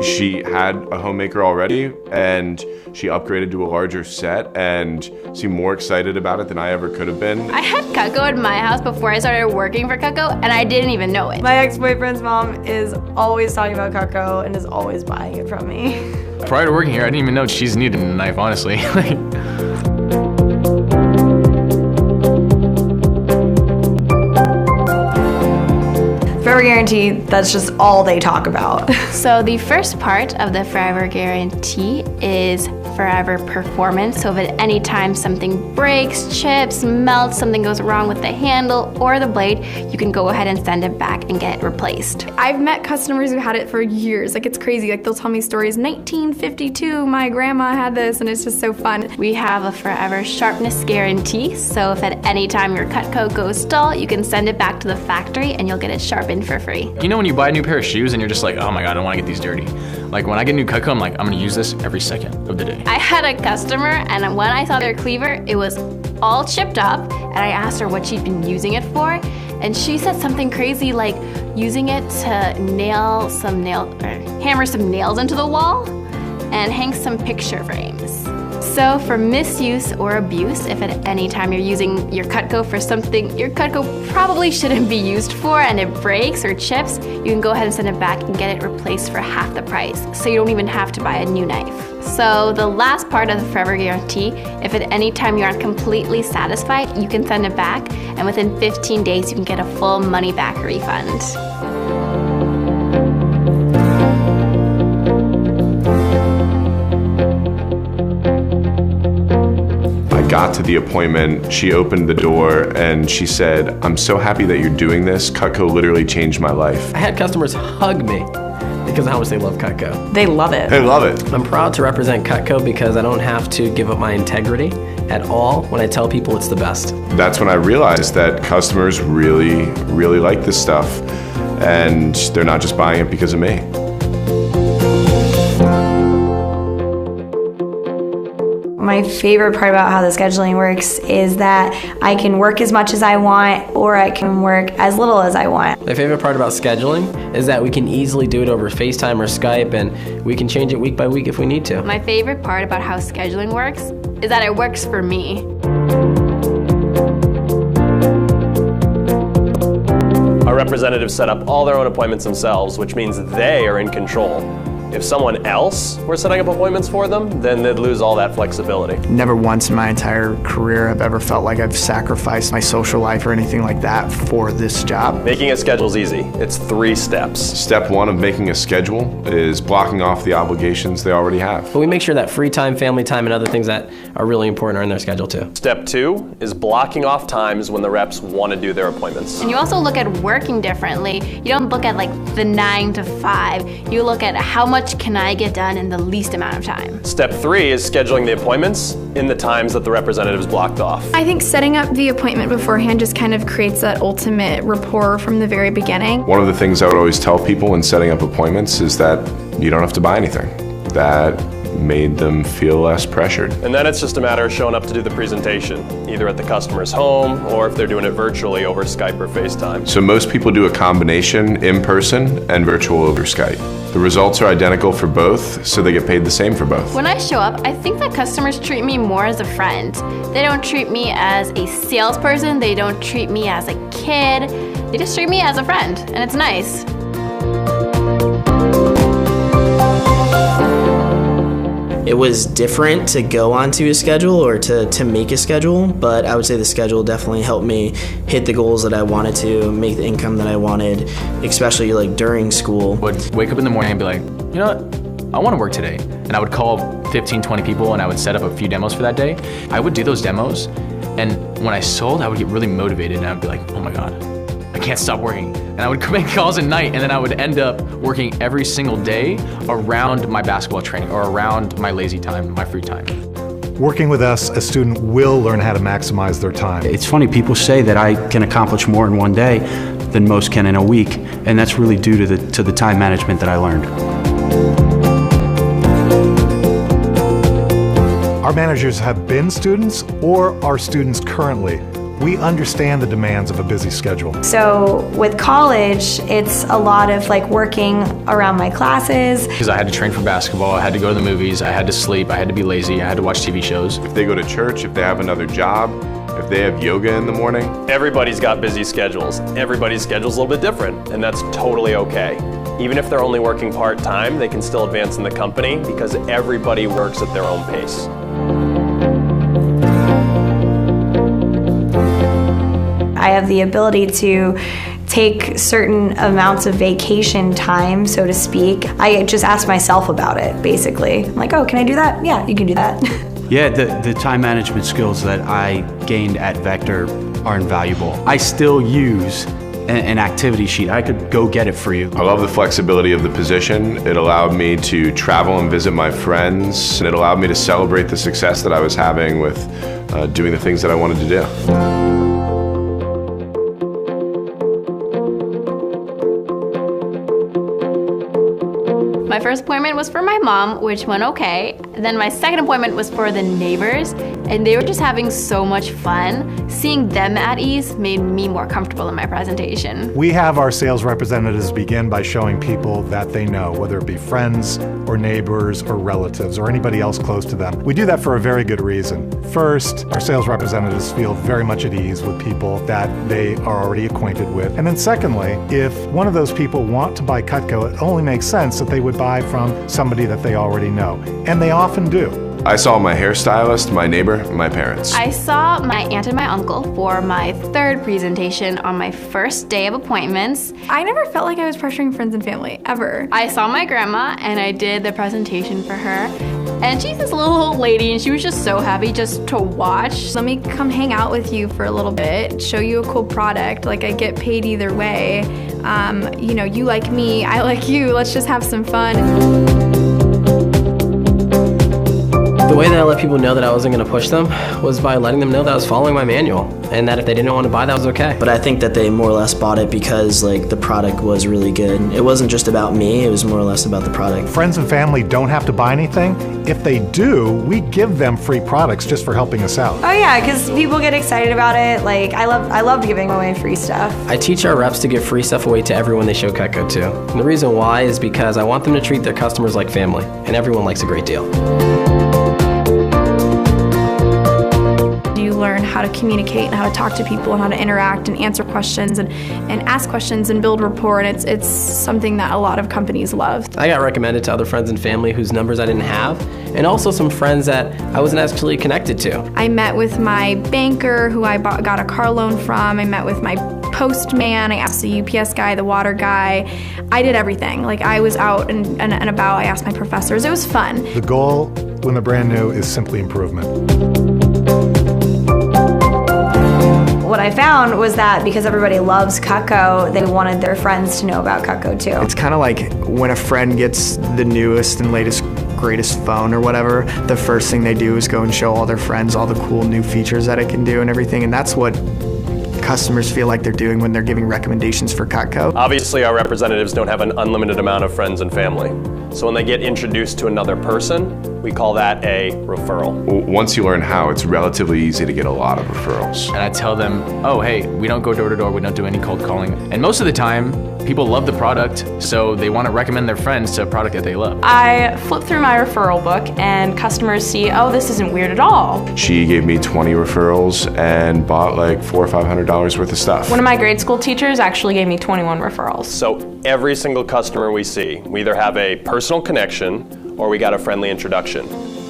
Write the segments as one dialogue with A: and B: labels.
A: She had a homemaker already, and she upgraded to a larger set and seemed more excited about it than I ever could have been.
B: I had Cutco in my house before I started working for Cutco, and I didn't even know it.
C: My ex-boyfriend's mom is always talking about Cutco and is always buying it from me.
D: Prior to working here, I didn't even know cheese needed a knife, honestly.
C: Forever Guarantee, that's just all they talk about.
B: So the first part of the Forever Guarantee is forever performance. So if at any time something breaks, chips, melts, something goes wrong with the handle or the blade, you can go ahead and send it back and get it replaced.
E: I've met customers who had it for years. Like, it's crazy. Like, they'll tell me stories. 1952, my grandma had this, and it's just so fun.
B: We have a forever sharpness guarantee. So if at any time your Cutco goes dull, you can send it back to the factory and you'll get it sharpened for free.
D: You know when you buy a new pair of shoes and you're just like, oh my God, I don't want to get these dirty. Like when I get new Cutco, I'm like, I'm gonna use this every second of the day.
B: I had a customer, and when I saw their cleaver, it was all chipped up, and I asked her what she'd been using it for, and she said something crazy like using it to hammer some nails into the wall and hang some picture frames. So for misuse or abuse, if at any time you're using your Cutco for something your Cutco probably shouldn't be used for and it breaks or chips, you can go ahead and send it back and get it replaced for half the price, so you don't even have to buy a new knife. So the last part of the Forever Guarantee, if at any time you aren't completely satisfied, you can send it back, and within 15 days you can get a full money back refund.
A: Got to the appointment, she opened the door and she said, I'm so happy that you're doing this. Cutco literally changed my life.
F: I had customers hug me because of how much they love Cutco.
C: They love it.
A: They love it.
F: I'm proud to represent Cutco because I don't have to give up my integrity at all when I tell people it's the best.
A: That's when I realized that customers really, really like this stuff, and they're not just buying it because of me.
C: My favorite part about how the scheduling works is that I can work as much as I want, or I can work as little as I want.
F: My favorite part about scheduling is that we can easily do it over FaceTime or Skype, and we can change it week by week if we need to.
B: My favorite part about how scheduling works is that it works for me.
G: Our representatives set up all their own appointments themselves, which means they are in control. If someone else were setting up appointments for them, then they'd lose all that flexibility.
H: Never once in my entire career have ever felt like I've sacrificed my social life or anything like that for this job.
G: Making a schedule is easy. It's 3 steps.
A: Step 1 of making a schedule is blocking off the obligations they already have.
F: But we make sure that free time, family time, and other things that are really important are in their schedule too.
G: Step 2 is blocking off times when the reps want to do their appointments.
B: And you also look at working differently. You don't look at like the 9 to 5. You look at how much can I get done in the least amount of time.
G: Step 3 is scheduling the appointments in the times that the representatives blocked off.
E: I think setting up the appointment beforehand just kind of creates that ultimate rapport from the very beginning.
A: One of the things I would always tell people when setting up appointments is that you don't have to buy anything. That made them feel less pressured.
G: And then it's just a matter of showing up to do the presentation, either at the customer's home or if they're doing it virtually over Skype or FaceTime.
A: So most people do a combination in person and virtual over Skype. The results are identical for both, so they get paid the same for both.
B: When I show up, I think that customers treat me more as a friend. They don't treat me as a salesperson, they don't treat me as a kid, they just treat me as a friend, and it's nice.
I: It was different to go onto a schedule or to make a schedule, but I would say the schedule definitely helped me hit the goals that I wanted to, make the income that I wanted, especially like during school.
D: I would wake up in the morning and be like, you know what, I want to work today. And I would call 15, 20 people and I would set up a few demos for that day. I would do those demos, and when I sold, I would get really motivated and I would be like, oh my God, I can't stop working. And I would make calls at night, and then I would end up working every single day around my basketball training or around my lazy time, my free time.
J: Working with us, a student will learn how to maximize their time.
K: It's funny, people say that I can accomplish more in one day than most can in a week, and that's really due to the time management that I learned.
J: Our managers have been students or are students currently. We understand the demands of a busy schedule.
C: So with college, it's a lot of like working around my classes.
D: Because I had to train for basketball, I had to go to the movies, I had to sleep, I had to be lazy, I had to watch TV shows.
A: If they go to church, if they have another job, if they have yoga in the morning.
G: Everybody's got busy schedules. Everybody's schedule's a little bit different, and that's totally okay. Even if they're only working part-time, they can still advance in the company because everybody works at their own pace.
C: I have the ability to take certain amounts of vacation time, so to speak. I just ask myself about it, basically. I'm like, oh, can I do that? Yeah, you can do that.
K: Yeah, the time management skills that I gained at Vector are invaluable. I still use an activity sheet. I could go get it for you.
A: I love the flexibility of the position. It allowed me to travel and visit my friends, and it allowed me to celebrate the success that I was having with doing the things that I wanted to do.
B: My first appointment was for my mom, which went okay. Then my second appointment was for the neighbors, and they were just having so much fun. Seeing them at ease made me more comfortable in my presentation.
J: We have our sales representatives begin by showing people that they know, whether it be friends or neighbors or relatives or anybody else close to them. We do that for a very good reason. First, our sales representatives feel very much at ease with people that they are already acquainted with. And then secondly, if one of those people want to buy Cutco, it only makes sense that they would buy from somebody that they already know. And they often do.
A: I saw my hairstylist, my neighbor, my parents.
B: I saw my aunt and my uncle for my third presentation on my first day of appointments.
E: I never felt like I was pressuring friends and family, ever.
B: I saw my grandma and I did the presentation for her. And she's this little old lady and she was just so happy just to watch.
E: Let me come hang out with you for a little bit, show you a cool product. Like, I get paid either way. You know, you like me, I like you, let's just have some fun.
F: The way that I let people know that I wasn't going to push them was by letting them know that I was following my manual and that if they didn't want to buy, that was okay.
I: But I think that they more or less bought it because like the product was really good. It wasn't just about me, it was more or less about the product.
J: Friends and family don't have to buy anything. If they do, we give them free products just for helping us out.
C: Oh yeah, because people get excited about it. Like, I love giving away free stuff.
F: I teach our reps to give free stuff away to everyone they show Cutco to. And the reason why is because I want them to treat their customers like family, and everyone likes a great deal.
E: You learn how to communicate and how to talk to people and how to interact and answer questions and ask questions and build rapport, and it's something that a lot of companies love.
F: I got recommended to other friends and family whose numbers I didn't have, and also some friends that I wasn't actually connected to.
E: I met with my banker who I got a car loan from. I met with my postman. I asked the UPS guy, the water guy. I did everything. Like, I was out and about. I asked my professors. It was fun.
J: The goal when they're brand new is simply improvement.
C: What I found was that because everybody loves Cutco, they wanted their friends to know about Cutco too.
H: It's kind of like when a friend gets the newest and latest greatest phone or whatever, the first thing they do is go and show all their friends all the cool new features that it can do and everything, and that's what customers feel like they're doing when they're giving recommendations for Cutco.
G: Obviously, our representatives don't have an unlimited amount of friends and family. So when they get introduced to another person, we call that a referral.
A: Once you learn how, it's relatively easy to get a lot of referrals.
D: And I tell them, oh, hey, we don't go door to door, we don't do any cold calling. And most of the time, people love the product, so they want to recommend their friends to a product that they love.
L: I flip through my referral book and customers see, oh, this isn't weird at all.
A: She gave me 20 referrals and bought like $400 or $500 worth of stuff.
L: One of my grade school teachers actually gave me 21 referrals.
G: So every single customer we see, we either have a personal connection or we got a friendly introduction,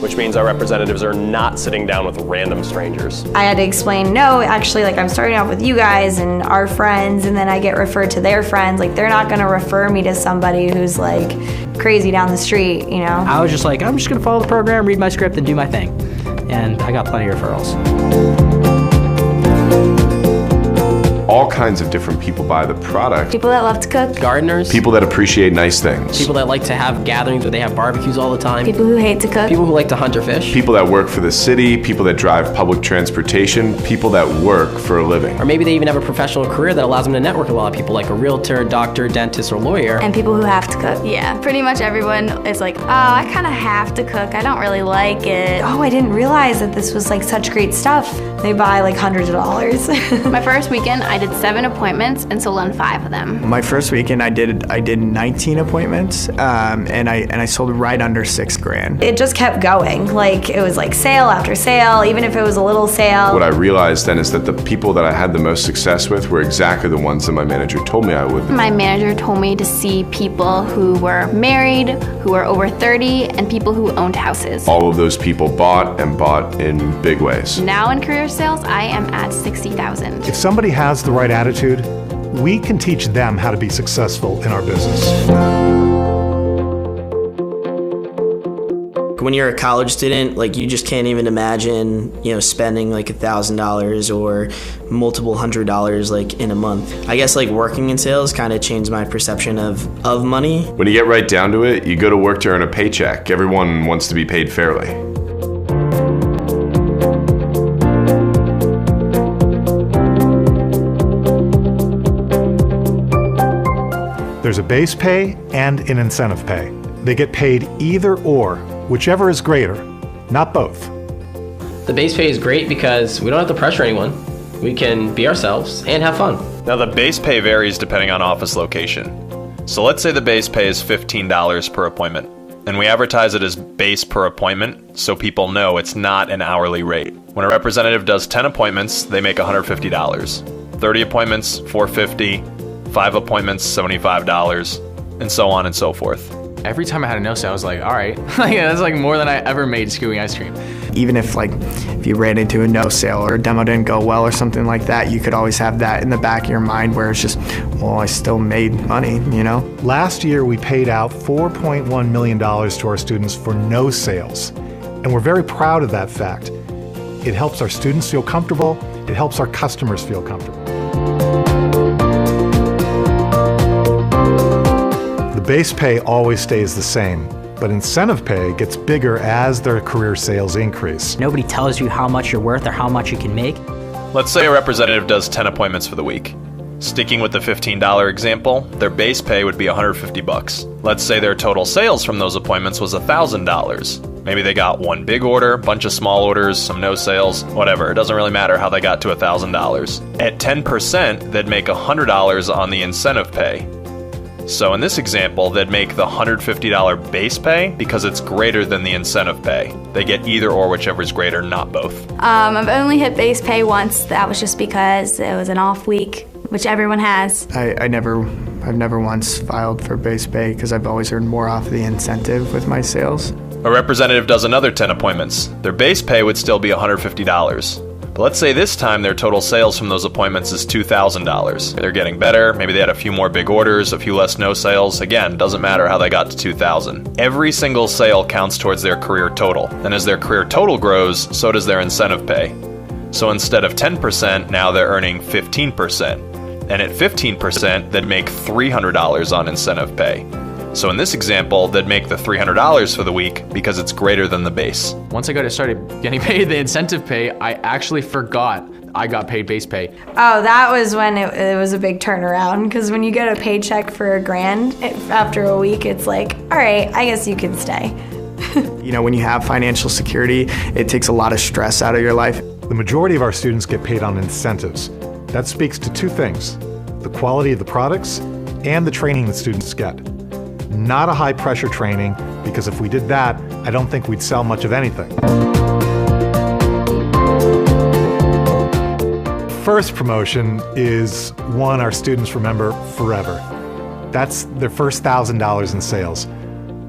G: which means our representatives are not sitting down with random strangers.
C: I had to explain, no, actually, like, I'm starting off with you guys and our friends, and then I get referred to their friends. Like, they're not gonna refer me to somebody who's like crazy down the street, you know?
M: I was just like, I'm just gonna follow the program, read my script, and do my thing. And I got plenty of referrals.
A: all kinds of different people buy the product.
C: People that love to cook.
F: Gardeners.
A: People that appreciate nice things.
F: People that like to have gatherings where they have barbecues all the time.
C: People who hate to cook.
F: People who like to hunt or fish.
A: People that work for the city, people that drive public transportation, people that work for a living.
F: Or maybe they even have a professional career that allows them to network with a lot of people, like a realtor, doctor, dentist, or lawyer.
C: And people who have to cook.
E: Yeah, pretty much everyone is like, oh, I kind of have to cook. I don't really like it.
C: Oh, I didn't realize that this was like such great stuff. They buy like hundreds of dollars.
B: My first weekend, I did 7 appointments and sold on 5 of them.
H: My first weekend, I did 19 appointments, and I sold right under $6,000.
C: It just kept going. Like it was like sale after sale, even if it was a little sale.
A: What I realized then is that the people that I had the most success with were exactly the ones that my manager told me I would.
B: My manager told me to see people who were married, who were over 30, and people who owned houses.
A: All of those people bought and bought in big ways.
B: Now in career sales, I am at 60,000.
J: If somebody has the right attitude, we can teach them how to be successful in our business.
I: When you're a college student, like you just can't even imagine, spending like $1,000 or multiple $100s like in a month. I guess like working in sales kind of changed my perception of money.
A: When you get right down to it, you go to work to earn a paycheck. Everyone wants to be paid fairly.
J: There's a base pay and an incentive pay. They get paid either or, whichever is greater, not both.
F: The base pay is great because we don't have to pressure anyone. We can be ourselves and have fun.
G: Now the base pay varies depending on office location. So let's say the base pay is $15 per appointment, and we advertise it as base per appointment so people know it's not an hourly rate. When a representative does 10 appointments, they make $150. 30 appointments, $450, 5 appointments, $75, and so on and so forth.
D: Every time I had a no sale, I was like, all right, that's like more than I ever made skewing ice cream.
H: Even if you ran into a no sale or a demo didn't go well or something like that, you could always have that in the back of your mind where it's just, well, I still made money,
J: Last year, we paid out $4.1 million to our students for no sales. And we're very proud of that fact. It helps our students feel comfortable. It helps our customers feel comfortable. The base pay always stays the same, but incentive pay gets bigger as their career sales increase.
M: Nobody tells you how much you're worth or how much you can make.
G: Let's say a representative does 10 appointments for the week. Sticking with the $15 example, their base pay would be $150. Let's say their total sales from those appointments was $1,000. Maybe they got one big order, bunch of small orders, some no sales, whatever. It doesn't really matter how they got to $1,000. At 10%, they'd make $100 on the incentive pay. So in this example, they'd make the $150 base pay because it's greater than the incentive pay. They get either or, whichever is greater, not both.
E: I've only hit base pay once. That was just because it was an off week, which everyone has.
H: I've never once filed for base pay because I've always earned more off of the incentive with my sales.
G: A representative does another 10 appointments. Their base pay would still be $150. But let's say this time their total sales from those appointments is $2,000. They're getting better, maybe they had a few more big orders, a few less no sales. Again, doesn't matter how they got to $2,000. Every single sale counts towards their career total. And as their career total grows, so does their incentive pay. So instead of 10%, now they're earning 15%. And at 15%, they'd make $300 on incentive pay. So in this example, they'd make the $300 for the week because it's greater than the base.
D: Once I started getting paid the incentive pay, I actually forgot I got paid base pay.
C: Oh, that was when it was a big turnaround, because when you get a paycheck for $1,000, after a week, it's like, all right, I guess you can stay.
H: When you have financial security, it takes a lot of stress out of your life.
J: The majority of our students get paid on incentives. That speaks to two things: the quality of the products and the training the students get. Not a high-pressure training, because if we did that, I don't think we'd sell much of anything. First promotion is one our students remember forever. That's their first $1,000 in sales.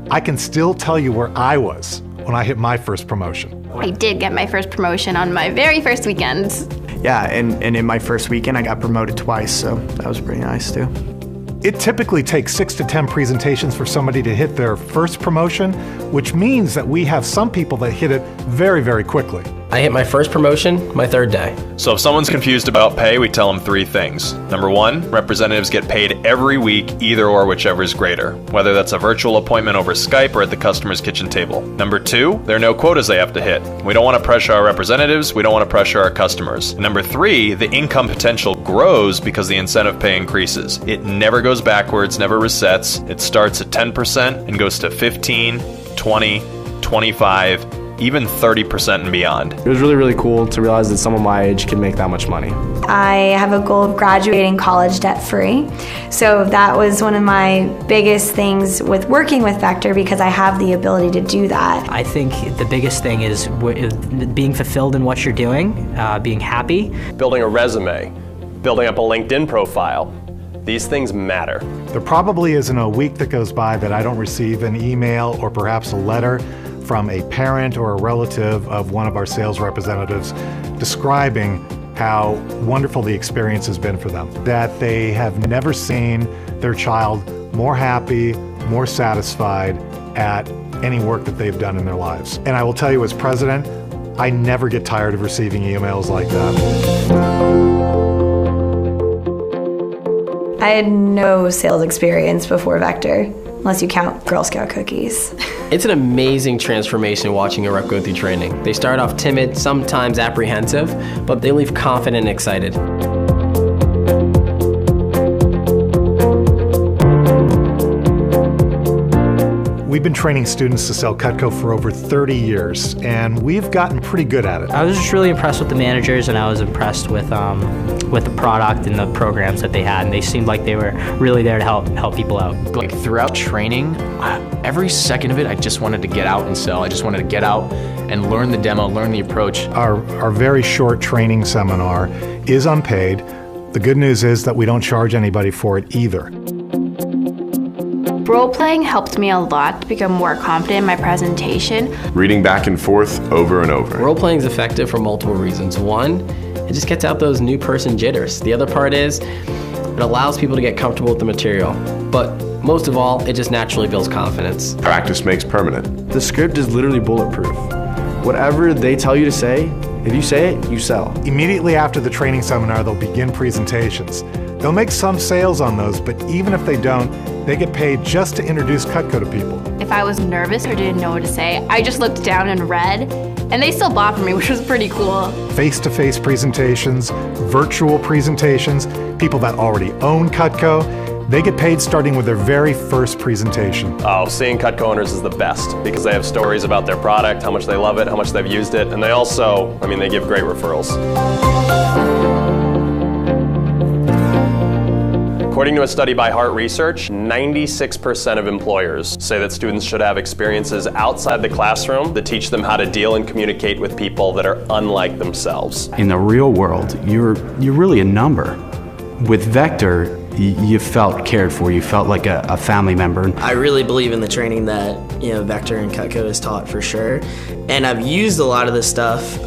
J: I can still tell you where I was when I hit my first promotion.
B: I did get my first promotion on my very first weekend.
H: Yeah, and in my first weekend, I got promoted twice, so that was pretty nice too.
J: It typically takes 6 to 10 presentations for somebody to hit their first promotion, which means that we have some people that hit it very, very quickly.
F: I hit my first promotion my third day.
G: So if someone's confused about pay, we tell them 3 things. Number 1, representatives get paid every week, either or whichever is greater, whether that's a virtual appointment over Skype or at the customer's kitchen table. Number 2, there are no quotas they have to hit. We don't want to pressure our representatives, we don't want to pressure our customers. And number 3, the income potential grows because the incentive pay increases. It never goes backwards, never resets. It starts at 10% and goes to 15, 20, 25, even 30% and beyond.
N: It was really, really cool to realize that someone my age can make that much money.
C: I have a goal of graduating college debt-free. So that was one of my biggest things with working with Vector, because I have the ability to do that.
M: I think the biggest thing is being fulfilled in what you're doing, being happy.
O: Building a resume, building up a LinkedIn profile. These things matter.
J: There probably isn't a week that goes by that I don't receive an email or perhaps a letter from a parent or a relative of one of our sales representatives describing how wonderful the experience has been for them. That they have never seen their child more happy, more satisfied at any work that they've done in their lives. And I will tell you, as president, I never get tired of receiving emails like that.
C: I had no sales experience before Vector, unless you count Girl Scout cookies.
F: It's an amazing transformation watching a rep go through training. They start off timid, sometimes apprehensive, but they leave confident and excited.
J: We've been training students to sell Cutco for over 30 years, and we've gotten pretty good at it.
M: I was just really impressed with the managers, and I was impressed with the product and the programs that they had, and they seemed like they were really there to help people out.
D: Like throughout training, every second of it, I just wanted to get out and sell. I just wanted to get out and learn the demo, learn the approach.
J: Our very short training seminar is unpaid. The good news is that we don't charge anybody for it either.
B: Role-playing helped me a lot to become more confident in my presentation.
A: Reading back and forth over and over.
F: Role-playing is effective for multiple reasons. One, it just gets out those new person jitters. The other part is it allows people to get comfortable with the material. But most of all, it just naturally builds confidence.
A: Practice makes permanent.
N: The script is literally bulletproof. Whatever they tell you to say, if you say it, you sell.
J: Immediately after the training seminar, they'll begin presentations. They'll make some sales on those, but even if they don't, they get paid just to introduce Cutco to people.
B: If I was nervous or didn't know what to say, I just looked down and read, and they still bought from me, which was pretty cool.
J: Face-to-face presentations, virtual presentations, people that already own Cutco, they get paid starting with their very first presentation.
O: Oh, seeing Cutco owners is the best because they have stories about their product, how much they love it, how much they've used it, and they also, they give great referrals. According to a study by Hart Research, 96% of employers say that students should have experiences outside the classroom that teach them how to deal and communicate with people that are unlike themselves.
K: In the real world, you're really a number. With Vector, you felt cared for, you felt like a family member.
I: I really believe in the training that Vector and Cutco has taught for sure. And I've used a lot of this stuff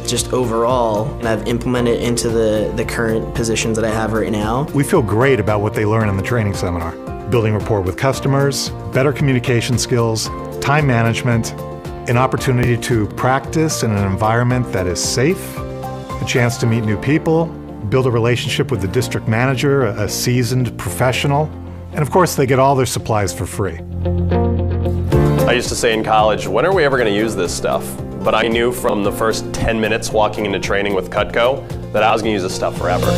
I: just overall, and I've implemented it into the current positions that I have right now.
J: We feel great about what they learn in the training seminar. Building rapport with customers, better communication skills, time management, an opportunity to practice in an environment that is safe, a chance to meet new people, build a relationship with the district manager, a seasoned professional, and of course they get all their supplies for free.
O: I used to say in college, when are we ever going to use this stuff? But I knew from the first 10 minutes walking into training with Cutco that I was going to use this stuff forever.